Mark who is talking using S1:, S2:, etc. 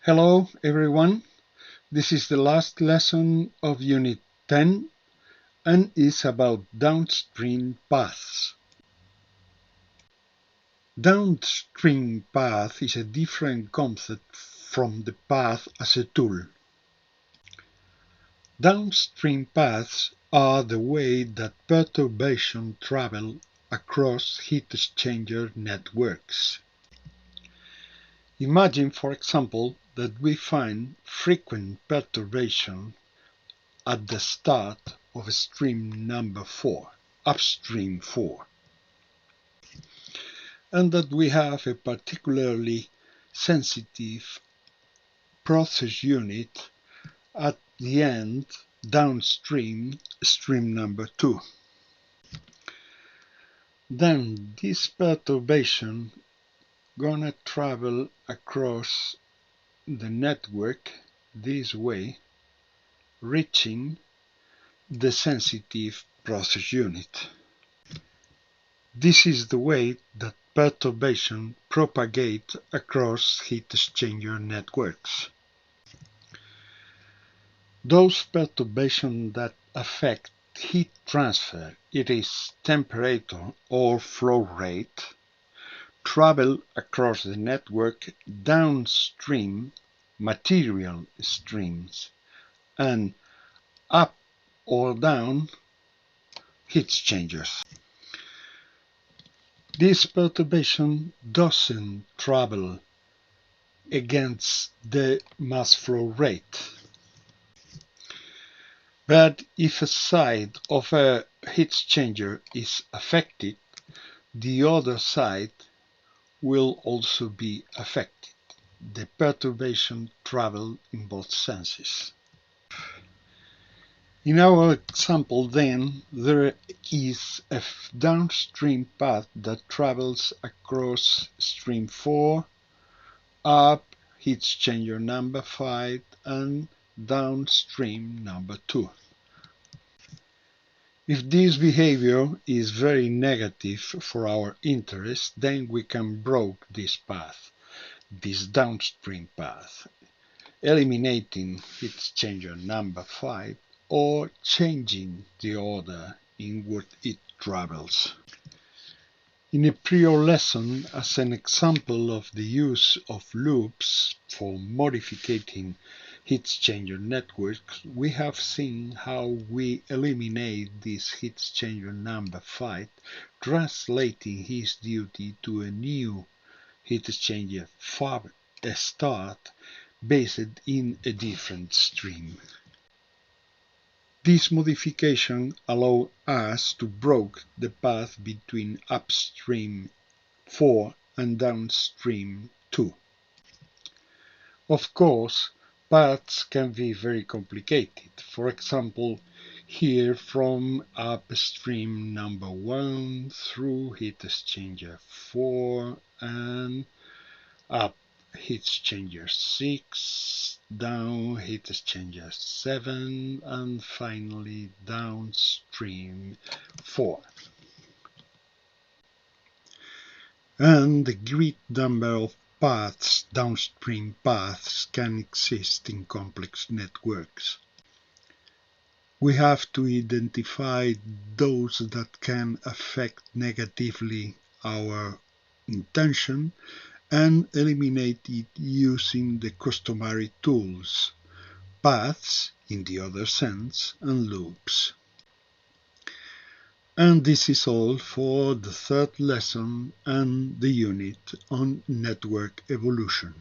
S1: Hello everyone, this is the last lesson of Unit 10 and is about downstream paths. Downstream path is a different concept from the path as a tool. Downstream paths are the way that perturbation travel across heat exchanger networks. Imagine, for example, that we find frequent perturbation at the start of stream number 4, upstream 4, and that we have a particularly sensitive process unit at the end downstream, stream number 2. Then this perturbation gonna travel across the network this way, reaching the sensitive process unit. This is the way that perturbation propagates across heat exchanger networks. Those perturbations that affect heat transfer, it is temperature or flow rate, travel across the network downstream material streams and up or down heat exchangers. This perturbation doesn't travel against the mass flow rate. But if a side of a heat exchanger is affected, the other side will also be affected. The perturbation travels in both senses. In our example then, there is a downstream path that travels across stream 4, up heat exchanger number 5 and downstream number 2. If this behavior is very negative for our interest, then we can break this path, this downstream path, eliminating heat exchanger number 5 or changing the order in which it travels. In a prior lesson, as an example of the use of loops for modifying heat exchanger networks, we have seen how we eliminate this heat exchanger number 5, translating his duty to a new heat exchanger fab start based in a different stream. This modification allows us to break the path between upstream 4 and downstream 2. Of course, paths can be very complicated. For example, here from upstream number 1 through heat exchanger 4 and up heat exchanger 6, down heat exchanger 7, and finally downstream 4. And the great number of paths, downstream paths, can exist in complex networks. We have to identify those that can affect negatively our intention and eliminate it using the customary tools, paths in the other sense, and loops. And this is all for the third lesson and the unit on network evolution.